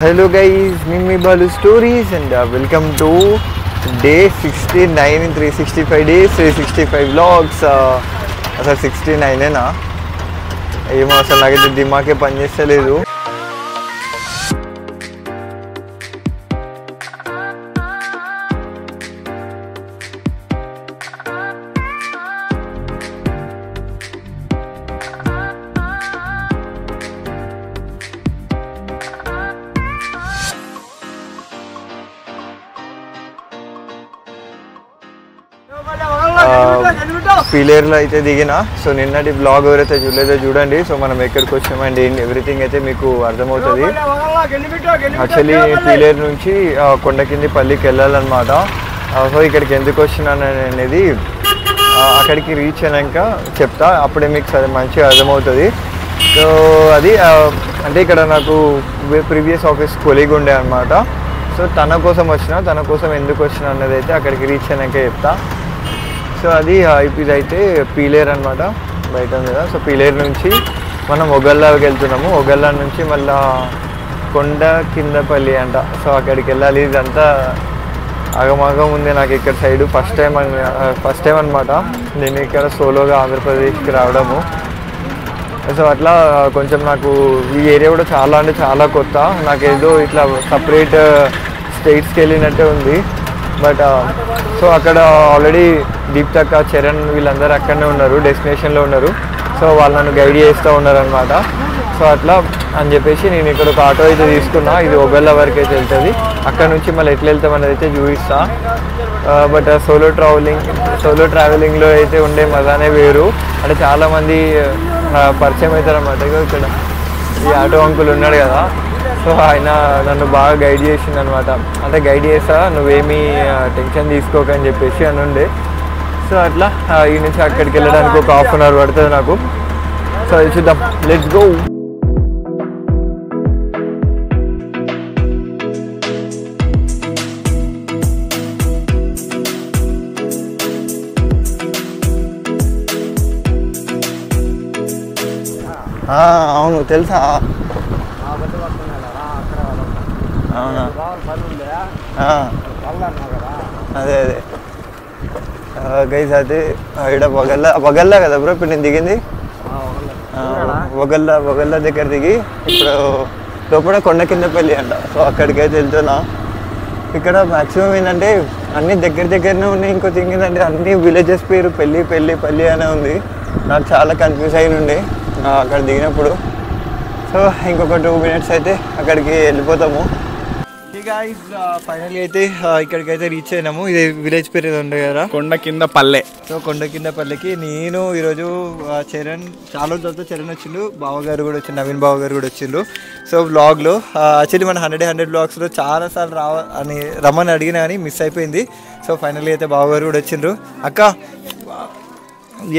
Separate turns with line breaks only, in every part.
Hello guys, Mimi Balu Stories and welcome to day 69 in 365 days, 365 vlogs. అసలు 69ఏనా ఏమో అసలు నాకైతే దిమాకే పనిచేస్తలేదు. పీలేరులో అయితే దిగిన. సో నిన్నటి బ్లాగ్ ఎవరైతే చూడలేదో చూడండి. సో మనం ఎక్కడికి వచ్చాం అండ్ ఎవ్రీథింగ్ అయితే మీకు అర్థమవుతుంది. యాక్చువల్లీ పీలేరు నుంచి కొండకిందిపల్లికి వెళ్ళాలన్నమాట. సో ఇక్కడికి ఎందుకు వచ్చినాను అనేది అక్కడికి రీచ్ అయినాక చెప్తా, అప్పుడే మీకు సరే మంచిగా అర్థమవుతుంది. సో అది అంటే ఇక్కడ నాకు ప్రీవియస్ ఆఫీస్ కొలీగ్ ఉండే అనమాట. సో తన కోసం ఎందుకు వచ్చిన అన్నది అయితే అక్కడికి రీచ్ అయినాక చెప్తా. సో అది ఇదైతే పీలేరు అనమాట, బయట ఉంది కదా. సో పీలేరు నుంచి మనం ఒగల్లాకి వెళ్తున్నాము. ఒగల్లా నుంచి మళ్ళీ కొండ కిందపల్లి అంట. సో అక్కడికి వెళ్ళాలి. ఇదంతా ఆగమాగం ఉంది నాకు ఇక్కడ సైడు. ఫస్ట్ టైం అనమాట నేను ఇక్కడ సోలోగా ఆంధ్రప్రదేశ్కి రావడము. సో అట్లా కొంచెం నాకు ఈ ఏరియా కూడా చాలా అంటే చాలా కొత్త. నాకేదో ఇట్లా సపరేట్ స్టేట్స్కి వెళ్ళినట్టే ఉంది. బట్ సో అక్కడ ఆల్రెడీ దీప్తక్క, చరణ్ వీళ్ళందరూ అక్కడనే ఉన్నారు, డెస్టినేషన్లో ఉన్నారు. సో వాళ్ళు నన్ను గైడ్ చేస్తూ ఉన్నారు అనమాట. సో అట్లా అని చెప్పేసి నేను ఇక్కడ ఒక ఆటో అయితే తీసుకున్నా. ఇది ఒగల్లా వరకు అయితే వెళ్తుంది. అక్కడ నుంచి మళ్ళీ ఎట్లా వెళ్తాం అనేది అయితే చూపిస్తా. బట్ సోలో ట్రావెలింగ్లో అయితే ఉండే మజానే వేరు. అంటే చాలామంది పరిచయం అవుతారు అన్నమాట. ఇక్కడ ఈ ఆటో అంకుల్ ఉన్నాడు కదా, సో ఆయన నన్ను బాగా గైడ్ చేసింది అనమాట. అంటే గైడ్ చేస్తా, నువ్వేమీ టెన్షన్ తీసుకోకని చెప్పేసి అని ఉండే. సో అట్లా ఈ నుంచి అక్కడికి వెళ్ళడానికి ఒక హాఫ్ అన్ అవర్ పడుతుంది నాకు. సో అది చూద్దాం, లెట్స్ గో. అవును తెలుసా, అవునా, అదే గైస్ అదే ఇక్కడ వగల్లా కదా బ్రో. ఇప్పుడు నేను దిగింది వగల్లా దగ్గర దిగి ఇప్పుడు లోపల కొండ కిందపల్లి అంట. సో అక్కడికైతే వెళ్తున్నా. ఇక్కడ మ్యాక్సిమం ఏంటంటే అన్నీ దగ్గరనే ఉన్నాయి. ఇంకో థింగ్ ఏంటంటే అన్ని విలేజెస్ పేరు పల్లి అనే ఉంది. నాకు చాలా కన్ఫ్యూజ్ అయిన ఉండే అక్కడ దిగినప్పుడు. సో ఇంకొక 2 minutes అయితే అక్కడికి వెళ్ళిపోతాము. ఫైనల్గా అయితే ఇక్కడికైతే రీచ్ అయినాము. ఇది విలేజ్ పేరు ఏదో ఉండే కదా,
కొండ కింద పల్లె.
సో కొండ కింద పల్లెకి నేను ఈరోజు చరణ్, చాలా రోజులతో చరణ్ వచ్చిండు, బావగారు కూడా వచ్చిండు, నవీన్ బావగారు కూడా వచ్చిండు. సో వ్లాగ్లో యాక్చువల్లీ మన 100 వ్లాగ్స్లో చాలాసార్లు రమ్మని అడిగినా కానీ మిస్ అయిపోయింది. సో ఫైనల్గా అయితే బావగారు కూడా వచ్చిండ్రు. అక్క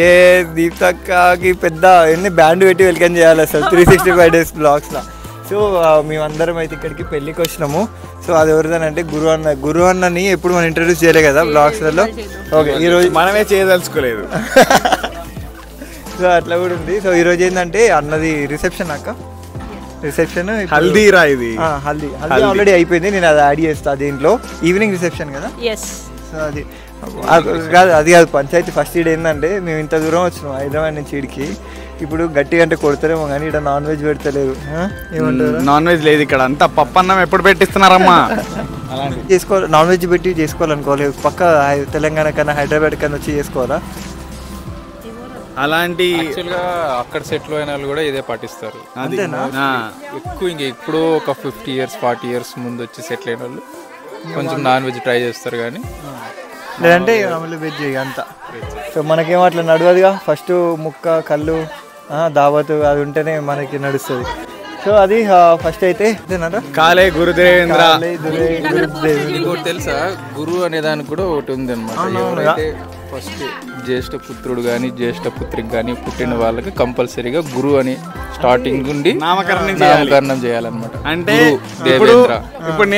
ఏ దీప్తక్కకి పెద్ద ఎన్ని బ్యాండ్ పెట్టి వెల్కమ్ చేయాలి అసలు 365 days బ్లాగ్స్లో. సో మేమందరం అయితే ఇక్కడికి పెళ్ళికి వచ్చినాము. సో అది ఎవరిదానంటే గురు అన్నని ఎప్పుడు మనం ఇంట్రడ్యూస్ చేయలే కదా బ్లాగ్స్లలో. ఓకే, ఈరోజు
మనమే చేయదలుచుకోలేదు.
సో అట్లా కూడా ఉంది. సో ఈరోజు ఏంటంటే అన్నది రిసెప్షన్. అక్క రిసెప్షన్
హల్దీ రా. ఇది
హల్దీ ఆల్రెడీ అయిపోయింది. నేను అది యాడ్ చేస్తా దీంట్లో. ఈవినింగ్ రిసెప్షన్ కదా. సో అది కాదు పంచాయతీ. ఫస్ట్ ఈడ ఏంటంటే మేము ఇంత దూరం వచ్చినాం హైదరాబాద్ నుంచి ఈడికి. ఇప్పుడు గట్టిగా అంటే కొడతారేమో కానీ ఇక్కడ నాన్ వెజ్ పెడతలేరు. ఏమంటారు,
నాన్ వెజ్ లేదు ఇక్కడ. అంతా పప్పన్నం ఎప్పుడు పెట్టిస్తున్నారమ్మా.
నాన్ వెజ్ పెట్టి చేసుకోవాలనుకోవాలి. పక్క తెలంగాణ కన్నా హైదరాబాద్ కన్నా వచ్చి చేసుకోవాలా?
అలాంటి
యాక్చువల్గా అక్కడ సెటిల్ అయిన వాళ్ళు కూడా ఇదే పాటిస్తారు.
అంతేనా?
ఎక్కువ ఇప్పుడు ఒక 50 years 40 years ముందు వచ్చి సెటిల్ అయిన వాళ్ళు కొంచెం నాన్ వెజ్ ట్రై చేస్తారు కానీ,
లేదంటే వెజ్ అంతా. సో మనకేమో అట్లా నడవదుగా. ఫస్ట్ ముక్క కళ్ళు దావత్ అది ఉంటేనే మనకి నడుస్తుంది. సో అది ఫస్ట్ అయితే
కాలే గురుదేవేంద్ర.
ఇంకోటి తెలుసా, గురు అనే దానికి కూడా ఒకటి ఉంది అనమాట. ఫస్ట్ జ్యేష్ఠ పుత్రుడు కానీ జ్యేష్ఠ పుత్రికి కానీ పుట్టిన వాళ్ళకి కంపల్సరీగా గురు అని స్టార్టింగ్ నుండి నామకరణం చేయాలన్నమాట.
అంటే
దేవేంద్ర.
ఇప్పుడు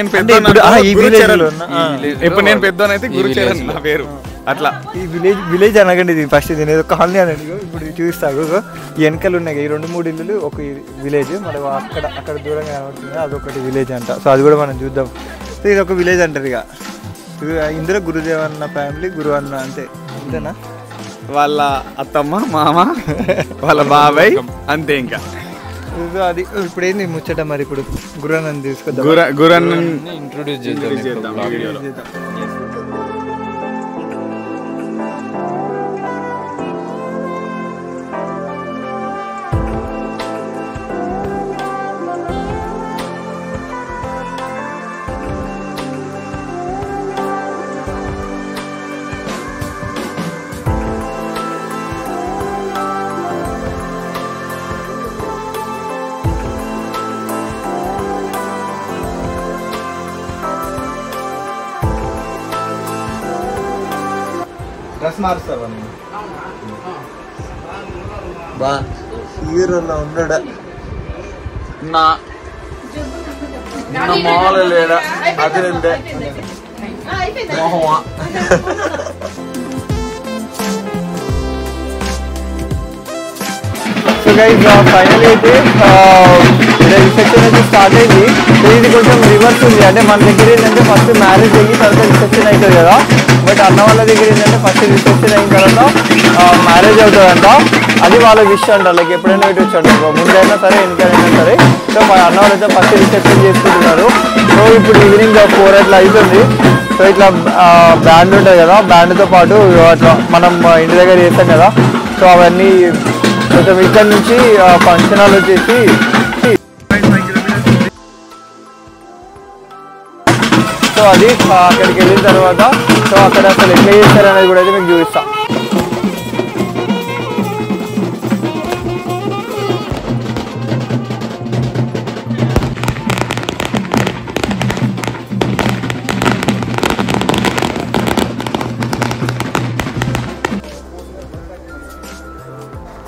నేను పెద్దోనైతే గురుచరణ్ నా పేరు. అట్లా
ఈ విలేజ్ అనగండి ఇది ఫస్ట్ ఇది ఏదో కాలనీ అనండి ఇప్పుడు చూపిస్తాను ఈ వెనకలు ఉన్నాయి ఈ 2-3 ఇల్లులు ఒక విలేజ్ మరి అక్కడ దూరంగా కనబడుతుంది అదొకటి విలేజ్ అంట సో అది కూడా మనం చూద్దాం సో ఇది ఒక విలేజ్ అంటారు ఇక ఇందులో గురుదేవ్ అన్న ఫ్యామిలీ గురు అన్న అంతే అంతేనా
వాళ్ళ అత్తమ్మ మామ వాళ్ళ బాబాయ్ అంతే ఇంకా
అది ఇప్పుడు ఏంది ముచ్చట మరి ఇప్పుడు గురు అన్నని తీసుకొద్దాం
గురన్న
ఇంట్రొడ్యూస్ చేద్దాం
డ్రెస్ మారుస్తావా బా హీరోలో ఉన్నాడా
నా మామూలు లేడా అది మొహమా
సో గైస్ ఫైనల్ అయితే రిసెప్షన్ అయితే స్టార్ట్ అయింది సో ఇది కొంచెం రివర్స్ ఉంది అంటే మన దగ్గర ఏంటంటే ఫస్ట్ మ్యారేజ్ అయ్యి తర్వాత రిసెప్షన్ అవుతుంది కదా బట్ అన్న వాళ్ళ దగ్గర ఏంటంటే ఫస్ట్ రిసెప్షన్ అయిన తర్వాత మ్యారేజ్ అవుతుందంట అది వాళ్ళ విష్ అంట లైక్ ఎప్పుడైనా ఇటు వచ్చి అంటారు ముందైనా సరే వెనకైనా సరే సో మా అన్న వాళ్ళు అయితే ఫస్ట్ రిసెప్షన్ చేసుకుంటున్నారు సో ఇప్పుడు ఈవినింగ్ 4 అట్లా అవుతుంది సో ఇట్లా బ్యాండ్ ఉంటుంది కదా బ్యాండ్తో పాటు అట్లా మనం ఇంటి దగ్గర చేస్తాం కదా సో అవన్నీ కొంచెం ఇక్కడ నుంచి ఫంక్షన్ హాల్ వచ్చేసి సో అది అక్కడికి వెళ్ళిన తర్వాత సో అక్కడ అసలు ఎట్లా చేస్తారు అనేది కూడా అయితే మీకు చూపిస్తాం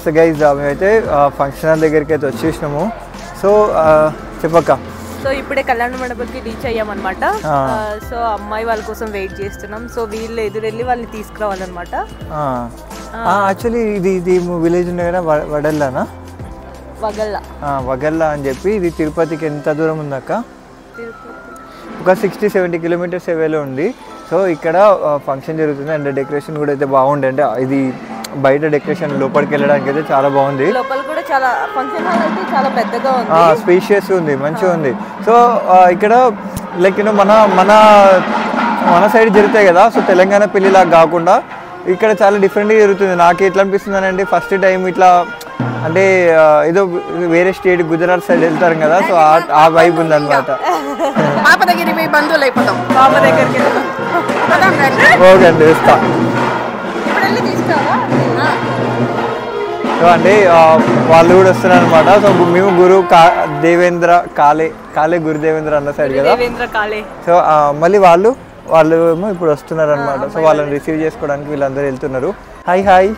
సో గైజ్ మేమైతే ఫంక్షన్ హాల్ దగ్గరికి అయితే వచ్చేసినాము సో చెప్పక్క
సో ఇప్పుడే కళ్యాణ మండపంకి రీచ్ అయ్యామన్నమాట సో అమ్మాయి వాళ్ళ కోసం వెయిట్ చేస్తున్నాం సో వీళ్ళు ఎదురెళ్ళి వాళ్ళని తీసుకురావాలన్నమాట
యాక్చువల్లీ ఇది విలేజ్ ఉంది కదా వడల్లానా వగల్లా అని చెప్పి ఇది తిరుపతికి ఎంత దూరం ఉందక్క ఒక 60-70 కిలోమీటర్స్ అవేలో ఉంది సో ఇక్కడ ఫంక్షన్ జరుగుతుంది అండ్ డెకరేషన్ కూడా అయితే బాగుంది అంటే ఇది బయట డెకరేషన్ లోపలికి వెళ్ళడానికి అయితే చాలా బాగుంది
లోపల కూడా చాలా ఫంక్షన్ హాల్ అయితే చాలా పెద్దగా ఉంది
స్పేషియస్ ఉంది మంచిగా ఉంది సో ఇక్కడ లైక్ మన మన మన సైడ్ జరుగుతాయి కదా సో తెలంగాణ పెళ్ళిలాగా కాకుండా ఇక్కడ చాలా డిఫరెంట్గా జరుగుతుంది నాకు ఎట్లా అనిపిస్తుంది అంటే ఫస్ట్ టైం ఇట్లా అంటే ఏదో వేరే స్టేట్ గుజరాత్ సైడ్ వెళ్తారు కదా సో ఆ వైబ్ ఉంది అనమాట
పాప దగ్గరికి పోయి బంధువులు అయిపోతాం
పాప దగ్గరికి
ఓకే అండి ఇస్తా సో అంటే వాళ్ళు కూడా వస్తున్నారు అనమాట సో మేము గురు దేవేంద్ర కాలే గురుదేవేంద్ర అన్న సైడ్ కదా సో మళ్ళీ వాళ్ళు ఏమో ఇప్పుడు వస్తున్నారు అనమాట సో వాళ్ళని రిసీవ్ చేసుకోవడానికి వీళ్ళందరూ వెళ్తున్నారు హాయ్ హాయ్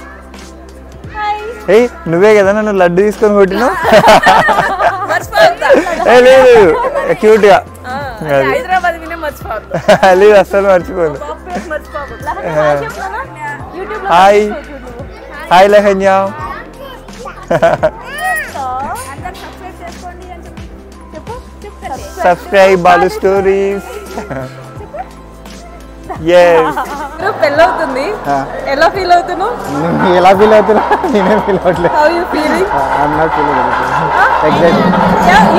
ఏ నువ్వే కదా నన్ను లడ్డు తీసుకొని కొట్టినావు లేదు క్యూట్ గా లేదు అస్సలు మర్చిపోను hi hi Lahanya subscribe Balu stories
పెళ్ళవుతుంది ఎలా ఫీల్ అవుతున్నావు
ఎలా ఫీల్ అవుతున్నా నేనే ఫీల్ అవ్వట్లేదు
how you feeling
I'm not feeling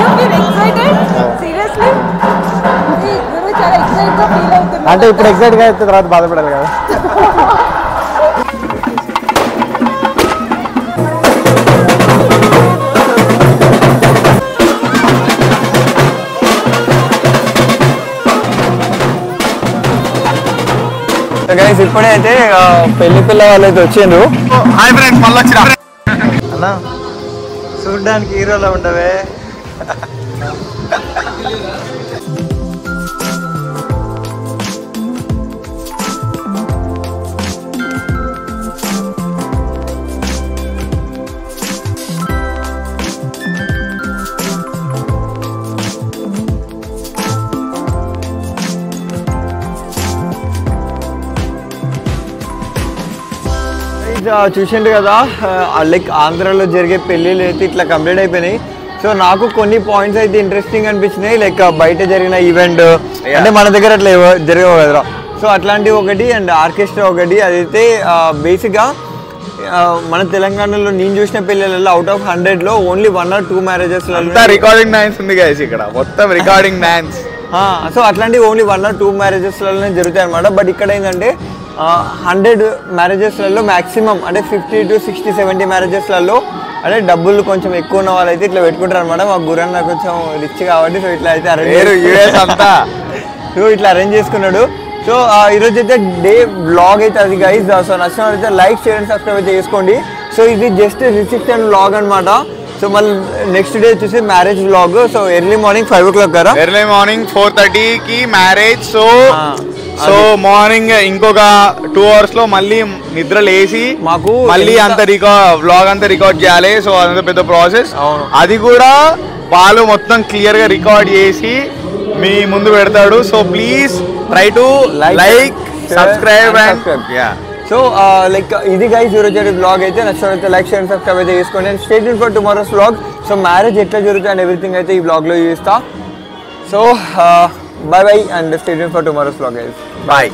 you feel excited seriously గురు చాలా ఎక్సైటెడ్ గా ఫీల్ అవుతున్నా
అంటే ఇప్పుడు ఎక్సైట్ గా అయితే తర్వాత బాధపడాలి కదా గైస్ ఇప్పుడే అయితే పెళ్లి పిల్ల వాళ్ళు అయితే వచ్చిండ్రు
హాయ్ ఫ్రెండ్స్ మళ్ళీ వచ్చిన
అన్నా చూడడానికి హీరోలో ఉండవే గైస్ చూసిండు కదా లైక్ ఆంధ్రాలో జరిగే పెళ్ళిళ్ళు అయితే ఇట్లా కంప్లీట్ అయిపోయినాయి. సో నాకు కొన్ని పాయింట్స్ అయితే ఇంట్రెస్టింగ్ అనిపించినాయి. లైక్ బయట జరిగిన ఈవెంట్ అంటే మన దగ్గర అట్లా జరగవు కదరా. సో అట్లాంటివి ఒకటి అండ్ ఆర్కెస్ట్రా ఒకటి. అదైతే బేసిక్గా మన తెలంగాణలో నేను చూసిన పెళ్ళిళ్ళలో అవుట్ ఆఫ్ 100లో only 1 or 2 marriages
recording dance ఉంది గైస్ ఇక్కడ మొత్తం రికార్డింగ్ డాన్స్.
సో అట్లాంటివి ఓన్లీ 1 or 2 మ్యారేజెస్లోనే జరుగుతాయి అనమాట. బట్ ఇక్కడ ఏంటంటే 100 మ్యారేజెస్లలో మ్యాక్సిమం అంటే 50 to 60, 70 మ్యారేజెస్లలో అంటే డబ్బులు కొంచెం ఎక్కువ ఉన్న వాళ్ళు అయితే ఇట్లా పెట్టుకుంటారు అనమాట. మా గురన్న కొంచెం రిచ్ కాబట్టి సో ఇట్లా అయితే ఇట్లా అరేంజ్ చేసుకున్నాడు. సో ఈరోజు అయితే డే బ్లాగ్ అయితే అది గైస్. సో నచ్చిన అయితే లైక్ షేర్ అండ్ సబ్స్క్రైబ్ అయితే చేసుకోండి. సో ఇది జస్ట్ రిసెప్షన్ బ్లాగ్ అనమాట. సో మళ్ళీ నెక్స్ట్ డే వచ్చేసి marriage blog. So early morning 5 o'clock కదా,
ఎర్లీ మార్నింగ్ 4:30కి మ్యారేజ్. సో మార్నింగ్ ఇంకొక 2 hours లో మళ్ళీ నిద్ర లేసి
మాకు
మళ్ళీ అంత వ్లాగ్ అంతా రికార్డ్ చేయాలి. సో అదంతా పెద్ద ప్రాసెస్. అది కూడా వాళ్ళు మొత్తం క్లియర్ గా రికార్డ్ చేసి మీ ముందు పెడతాడు. So please try to like subscribe and
so like ఇది గైస్ ఈరోజు బ్లాగ్ అయితే నచ్చినట్లయితే లైక్ షేర్ సబ్స్క్రైబ్ అయితే చేసుకోండి. And stay tuned for tomorrow's blog. So marriage ఎట్లా జరుగుతుంది అండ్ ఎవ్రీథింగ్ అయితే ఈ బ్లాగ్లో చూపిస్తా. So bye bye and stay tuned for tomorrow's blog guys.
Bye.